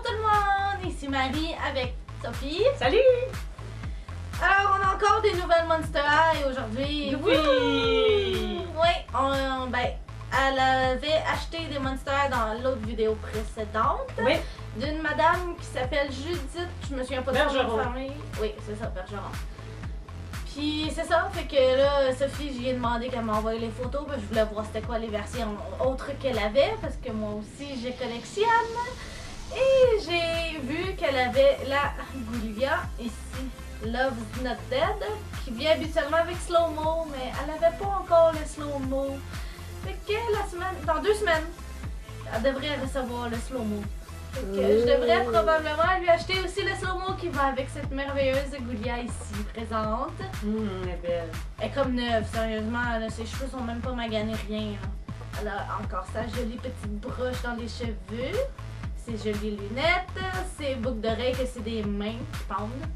tout le monde, ici Marie avec Sophie. Salut! Alors, on a encore des nouvelles Monster High aujourd'hui. Oui! Oui, elle avait acheté des Monster High dans l'autre vidéo précédente. Oui. D'une madame qui s'appelle Judith, je me souviens pas de son nom de famille. Oui, c'est ça, Bergeron. Puis c'est ça, fait que là, Sophie, j'y ai demandé qu'elle m'envoie les photos, parce que je voulais voir c'était quoi les versions autres qu'elle avait, parce que moi aussi, je collectionne. Et j'ai vu qu'elle avait la Goulia, ici, Love's Not Dead, qui vient habituellement avec slow-mo, mais elle n'avait pas encore le slow-mo. Fait que dans 2 semaines, elle devrait recevoir le slow-mo. Fait que je devrais probablement lui acheter aussi le slow-mo qui va avec cette merveilleuse Goulia ici présente. Elle est belle. Elle est comme neuve, sérieusement, là, ses cheveux sont même pas maganés, rien. Là. Elle a encore sa jolie petite broche dans les cheveux, ses jolies lunettes, ses boucles d'oreilles que c'est des mains qui pendent.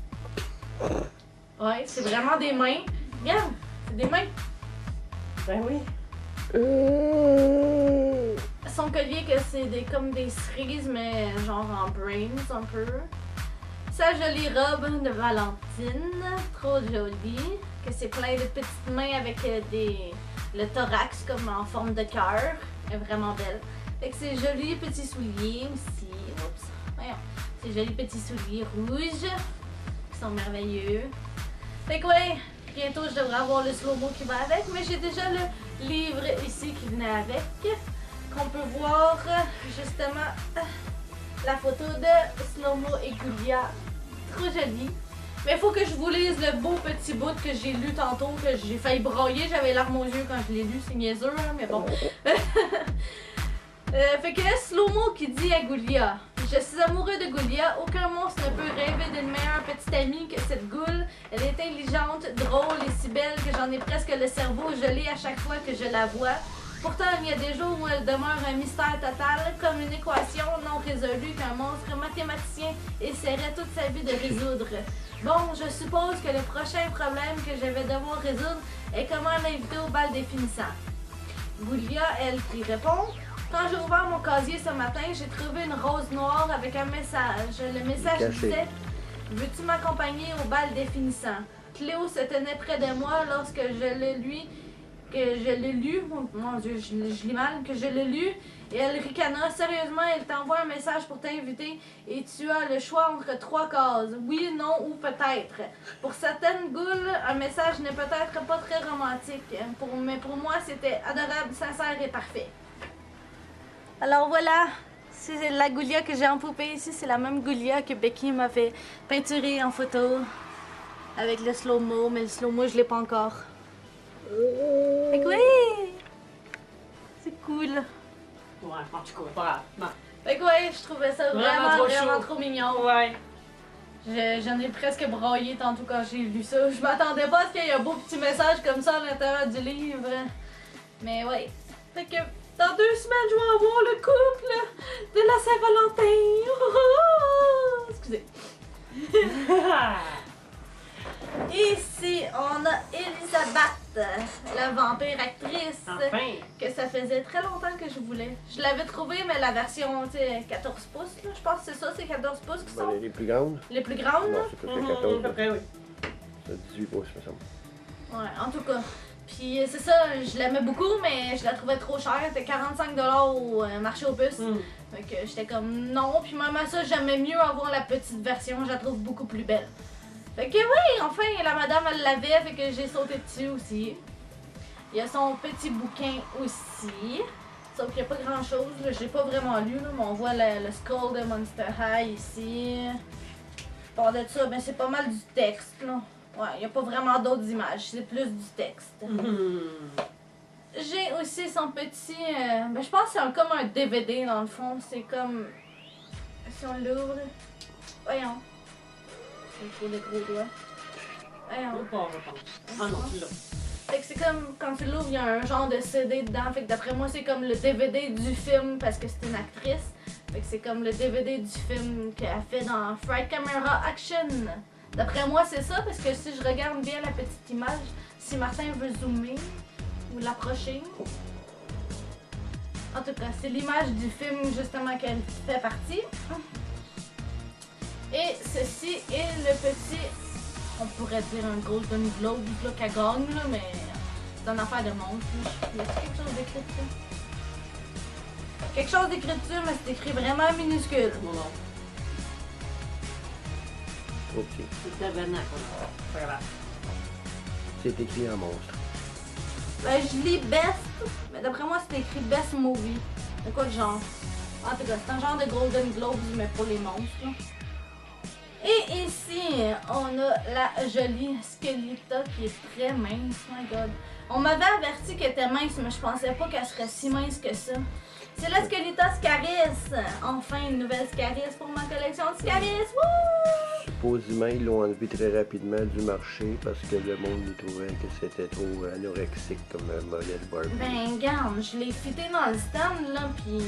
Ouais, c'est vraiment des mains. Regarde, c'est des mains. Ben oui. Son collier que c'est comme des cerises mais genre en brains un peu. Sa jolie robe de Valentine, trop jolie, que c'est plein de petites mains avec le thorax comme en forme de cœur, elle est vraiment belle. Fait que ses jolis petits souliers aussi, oups, voyons, ses jolis petits souliers rouges qui sont merveilleux. Fait que ouais, bientôt je devrais avoir le slow-mo qui va avec, mais j'ai déjà le livre ici qui venait avec, qu'on peut voir justement la photo de Slow-mo et Goulia. Trop jolie. Mais il faut que je vous lise le beau petit bout que j'ai lu tantôt, que j'ai failli broyer, j'avais larmes aux yeux quand je l'ai lu, c'est niaiseux, hein, mais bon. Fait que Slow-mo qui dit à Goulia: je suis amoureux de Goulia, aucun monstre ne peut rêver d'une meilleure petite amie que cette goule. Elle est intelligente, drôle et si belle que j'en ai presque le cerveau gelé à chaque fois que je la vois. Pourtant, il y a des jours où elle demeure un mystère total, comme une équation non résolue qu'un monstre mathématicien essaierait toute sa vie de résoudre. Bon, je suppose que le prochain problème que je vais devoir résoudre est comment l'inviter au bal des finissants. Goulia, elle, qui répond: quand j'ai ouvert mon casier ce matin, j'ai trouvé une rose noire avec un message. Le message disait: veux-tu m'accompagner au bal des finissants? Cléo se tenait près de moi lorsque je l'ai lu, mon Dieu, je lis mal, que je l'ai lu, et elle ricana: sérieusement, elle t'envoie un message pour t'inviter, et tu as le choix entre 3 cases, oui, non ou peut-être. Pour certaines goules, un message n'est peut-être pas très romantique, mais pour moi, c'était adorable, sincère et parfait. Alors voilà, c'est la Goulia que j'ai en poupée ici, c'est la même Goulia que Becky m'a fait peinturer en photo, avec le slow-mo, mais le slow-mo, je l'ai pas encore. Fait que oui! C'est cool. Ouais, en tout cas, pas grave. Non. Fait que ouais, je trouvais ça vraiment trop mignon. Ouais. J'en ai presque broyé tantôt quand j'ai lu ça. Je m'attendais pas à ce qu'il y ait un beau petit message comme ça à l'intérieur du livre. Mais ouais. Fait que dans 2 semaines, je vais avoir le couple de la Saint-Valentin. Excusez. Ici, on a Elisabeth, la vampire actrice, Enfin. que ça faisait très longtemps que je voulais. Je l'avais trouvée, mais la version 14 pouces, là, je pense que c'est ça, c'est 14 pouces qui sont Les plus grandes? les plus grandes. Non, Là. c'est peut-être 14. À peu près, oui. C'est 18 pouces, ça me semble. Ouais, en tout cas. Puis c'est ça, je l'aimais beaucoup, mais je la trouvais trop chère. C'était 45 $ au marché aux puces. Fait que j'étais comme non. Puis même à ça, j'aimais mieux avoir la petite version, je la trouve beaucoup plus belle. Fait que oui, enfin, la madame, elle l'avait, fait que j'ai sauté dessus aussi. Il y a son petit bouquin aussi. Sauf qu'il n'y a pas grand chose, là, j'ai pas vraiment lu, là, mais on voit le skull de Monster High ici. Je parle de ça, ben c'est pas mal du texte, là. Ouais, il n'y a pas vraiment d'autres images, c'est plus du texte. J'ai aussi son petit... ben je pense que c'est comme un DVD dans le fond, c'est comme... Si on l'ouvre... Voyons. C'est trop des gros doigts. Voyons. Pas, je pense. Ah non, tu l'as. Fait que c'est comme, quand tu l'ouvres, il y a un genre de CD dedans. Fait que d'après moi, c'est comme le DVD du film parce que c'est une actrice. Fait que c'est comme le DVD du film qu'elle a fait dans Fright Camera Action. D'après moi, c'est ça parce que si je regarde bien la petite image, si Martin veut zoomer ou l'approcher. En tout cas, c'est l'image du film justement qu'elle fait partie. Et ceci est le petit, on pourrait dire un Golden Globe là, qu'elle gagne, là, mais c'est une affaire de monstre. Y a-t-il quelque chose d'écrit dessus? Quelque chose d'écrit dessus, mais c'est écrit vraiment minuscule. Non, non. Trop petit. C'est tabarnak. Pas grave. C'est écrit en monstre. Ben, je lis Best, mais d'après moi, c'est écrit Best Movie. De quoi de genre? En tout cas, c'est un genre de Golden Globes, mais pour les monstres. Là. Et ici, on a la jolie Skelita qui est très mince, my god. On m'avait averti qu'elle était mince, mais je pensais pas qu'elle serait si mince que ça. C'est la Skelita Scaris! Enfin, une nouvelle Scaris pour ma collection de Scaris! Wouh! Supposément, ils l'ont enlevé très rapidement du marché parce que le monde il trouvait que c'était trop anorexique comme modèle Barbie. Ben, garde, je l'ai fité dans le stand, là, pis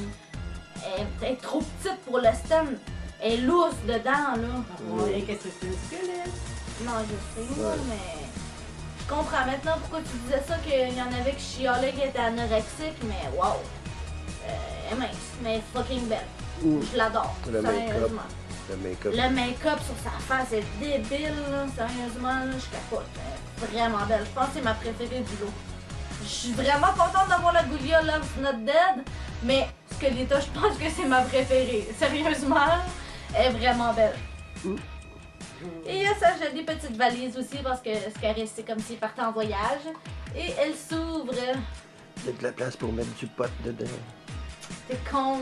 elle est peut-être trop petite pour le stand. Elle est lousse dedans, là. Ouais, qu'est-ce que c'est une squelette? Non, je sais, moi, Ouais. mais... Je comprends maintenant pourquoi tu disais ça, qu'il y en avait qui chialaient qui étaient anorexiques, mais wow! Elle est mince, mais fucking belle. Je l'adore, Le make-up. sérieusement. Le make-up. Le make-up sur sa face est débile, là, sérieusement, là, je capote. Elle est vraiment belle. Je pense que c'est ma préférée du lot. Je suis vraiment contente d'avoir la Goulia Loves Not Dead, mais Skelita, je pense que c'est ma préférée. Sérieusement, elle est vraiment belle. Et il y a sa jolie petite valise aussi, parce que Scaris, c'est comme s'il partait en voyage. Et elle s'ouvre. Il y a de la place pour mettre du pot dedans. T'es con.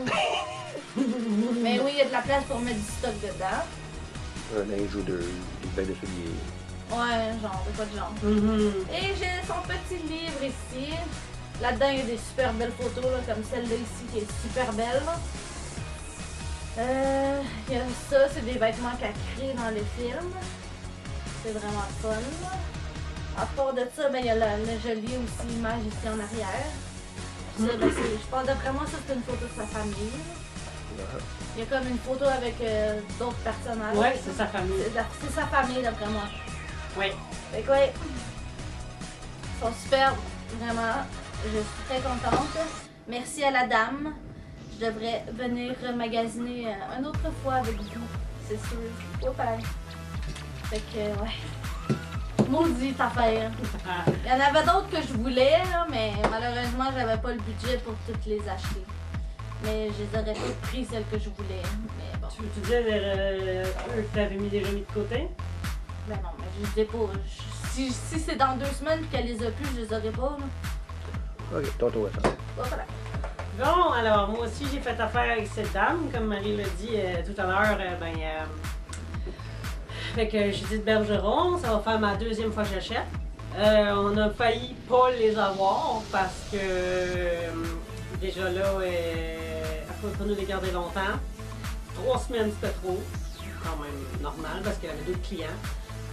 Mais oui, il y a de la place pour mettre du stock dedans. Un linge ou deux, une paire de souliers. Ouais, genre, de quoi de genre. Et j'ai son petit livre ici. Là-dedans, il y a des super belles photos, là, comme celle-là ici qui est super belle. Il y a ça, c'est des vêtements qu'elle crée dans le film. C'est vraiment fun. À part de ça, ben, il y a le joli aussi image ici en arrière. Ça, ben, je pense d'après moi, ça c'est une photo de sa famille. Il y a comme une photo avec d'autres personnages. Ouais, c'est sa famille. C'est sa famille d'après moi. Oui. Fait que ouais, ils sont superbes, vraiment. Je suis très contente. Merci à la dame. Je devrais venir magasiner une autre fois avec vous, c'est sûr. Oh, pareil. Fait que ouais. Maudite affaire. Il y en avait d'autres que je voulais, là, mais malheureusement, j'avais pas le budget pour toutes les acheter. Mais je les aurais toutes pris celles que je voulais. Mais bon. Tu disais eux que t'avais déjà mis de côté? Ben non, mais je les ai pas. Si c'est dans 2 semaines qu'elle les a plus, je les aurais pas. Là. Ok, ton tour à ça. Voilà. Bon, alors moi aussi j'ai fait affaire avec cette dame, comme Marie l'a dit tout à l'heure, fait que j'ai dit de Bergeron, ça va faire ma 2e fois que j'achète. On a failli pas les avoir parce que déjà là, elle pouvait pas nous les garder longtemps. 3 semaines c'était trop, quand même normal parce qu'elle avait d'autres clients.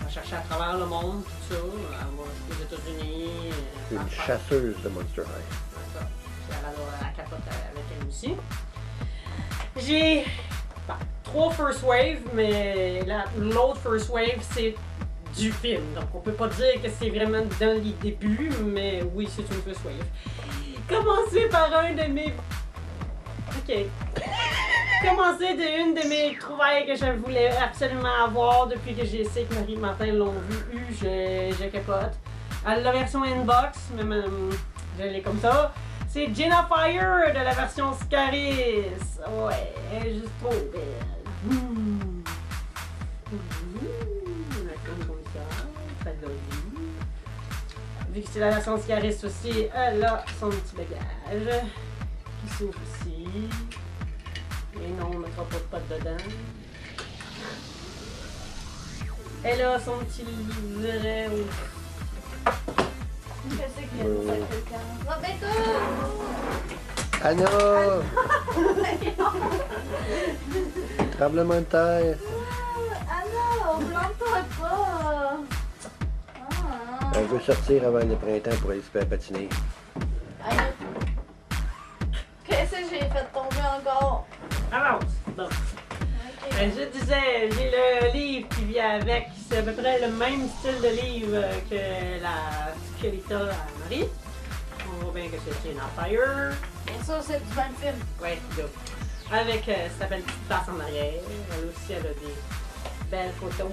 Elle cherchait à travers le monde, tout ça. Elle va aux États-Unis. Une chasseuse de Monster High. C'est ça. Elle capote avec elle aussi. J'ai 3 First Wave, mais l'autre First Wave, c'est du film. Donc, on peut pas dire que c'est vraiment dans les débuts, mais oui, c'est une First Wave. Commencer par un de mes... Ok. Commencer d'une de mes trouvailles que je voulais absolument avoir depuis que j'ai sais que Marie et Martin l'ont vu, je capote. La version inbox, même je l'ai comme ça. C'est Jenna Fire de la version Scaris. Ouais, elle est juste trop belle. Comme ça, vu que c'est la version Scaris aussi, elle a son petit bagage qui s'ouvre ici. Et non, on ne mettra pas de potes dedans. Elle a son petit livret. Qu'est-ce qu'il y a de ça, quelqu'un? Rebecca! Anna! Tremblement de terre. Anna, plante-toi pas! Ah. Elle veut sortir avant le printemps pour aller se faire patiner. Aïe. Qu'est-ce que j'ai fait tomber encore? Avance! Bon. Ok. Je disais, j'ai le livre qui vient avec. C'est à peu près le même style de livre que la Skelita à Marie. On voit bien que c'est Jenna Fire. Bien sûr, c'est du même film. Ouais, là. Avec sa belle petite tasse en arrière. Elle aussi, elle a des belle photo.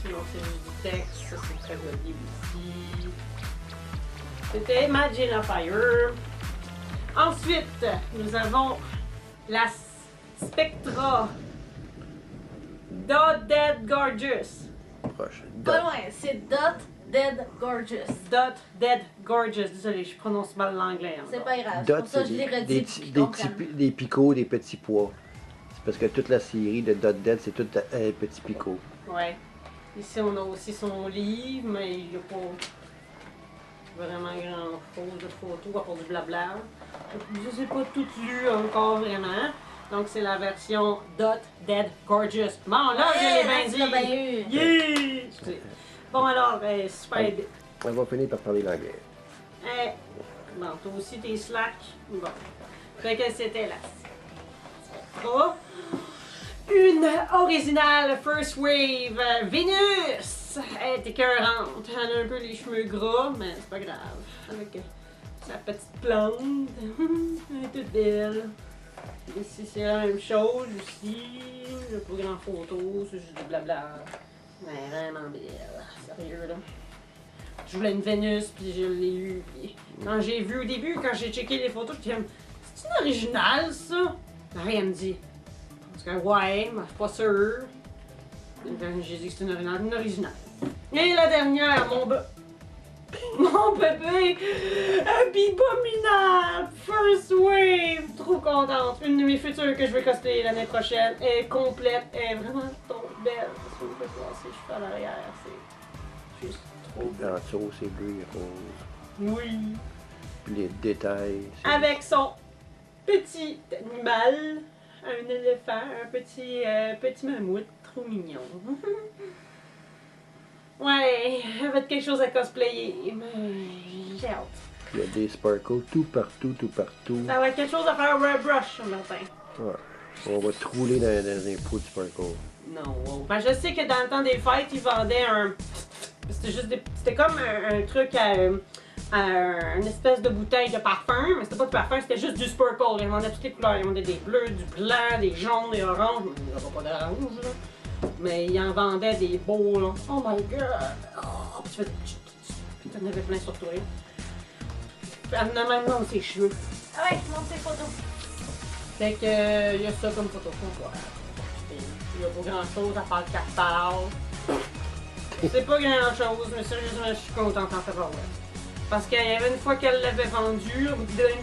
Sinon, c'est juste du texte. Ça, c'est très joli aussi. C'était Imagine Fire. Ensuite, nous avons la Spectra Dot Dead Gorgeous. Proche. Pas loin, c'est Dot Dead Gorgeous. Dot Dead Gorgeous. Désolée, je prononce mal l'anglais. Hein, C'est pas grave, Dot, pour ça c'est je l'ai redit des, pour qu'ils des, comprennent. des picots, des petits pois. C'est parce que toute la série de Dot Dead, c'est tout petits picots. Ouais. Ici, on a aussi son livre, mais il n'y a pas vraiment grand-chose de photos à part du blabla. Je sais pas tout lu encore vraiment. Donc, c'est la version Dot Dead Gorgeous. Bon, là, je l'ai bien tu l'as bien eu. dit. Yeah! Bon, alors, super bien. On va finir par parler l'anglais. Bon, toi aussi, t'es slack. Bon. Fait que c'était la Spectra. Une originale First Wave Vénus. Elle est écœurante. Elle a un peu les cheveux gras, mais c'est pas grave. Avec sa petite plante. Elle est toute belle. Ici, c'est la même chose aussi. Il n'y a pas grand photo, c'est juste du blabla. Mais vraiment belle. Sérieux, là. Je voulais une Vénus, puis je l'ai eu. Puis quand j'ai vu au début, quand j'ai checké les photos, je me disais, c'est une originale, ça? Rien me dit. Parce que, ouais, mais je suis pas sûre. J'ai dit que c'est une originale. Et la dernière, mon bébé, Bibominable, First Wave, trop contente. Une de mes futures que je vais cosplayer l'année prochaine est complète, elle est vraiment trop belle. Si vous pouvez voir ses cheveux à l'arrière, c'est juste trop beau. En dessous, c'est bleu et rose. Oui. Puis les détails. c'est- Avec son petit animal, un éléphant, un petit mammouth, trop mignon. Ouais, elle va être quelque chose à cosplayer, mais j'ai hâte. Il y a des sparkles tout partout, tout partout. Ça va être quelque chose à faire au airbrush ce matin. Ouais. On va te rouler dans un pot de sparkle. Non. Ben, je sais que dans le temps des fêtes, ils vendaient un. C'était comme un truc à une espèce de bouteille de parfum, mais c'était pas de parfum, c'était juste du sparkle. Ils vendaient toutes les couleurs. Ils vendaient des bleus, du blanc, des jaunes, des oranges. Il n'y avait pas d'orange, là. Mais ils en vendaient des beaux, là. Oh my god! Oh, puis tu en avais plein sur toi. Elle en a même dans ses cheveux. Ah ouais, montre tes photos. Fait que, il y a ça comme photo qu'on voit. Il y a pas grand chose à part qu'elle parle. C'est pas grand chose, mais sérieusement, je suis contente en savoir. Parce qu'il y avait une fois qu'elle l'avait vendu,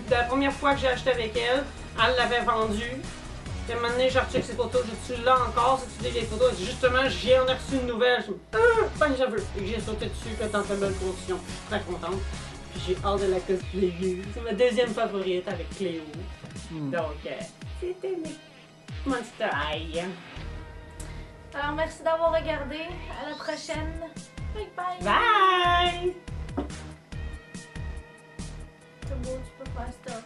la première fois que j'ai acheté avec elle, elle l'avait vendu. Puis à un moment donné, je recheck ses photos, j'ai-tu là encore, c'est-tu des photos? Justement, j'ai en ai reçu une nouvelle, je me ben je veux. Et j'ai sauté dessus, puis elle est en très belle condition. Très contente. Puis j'ai hâte de la cosplayer. C'est ma deuxième favorite avec Cléo. Donc, c'était mes Monster High. Alors merci d'avoir regardé. À la prochaine. Bye bye. Bye! C'est beau, tu peux faire ça.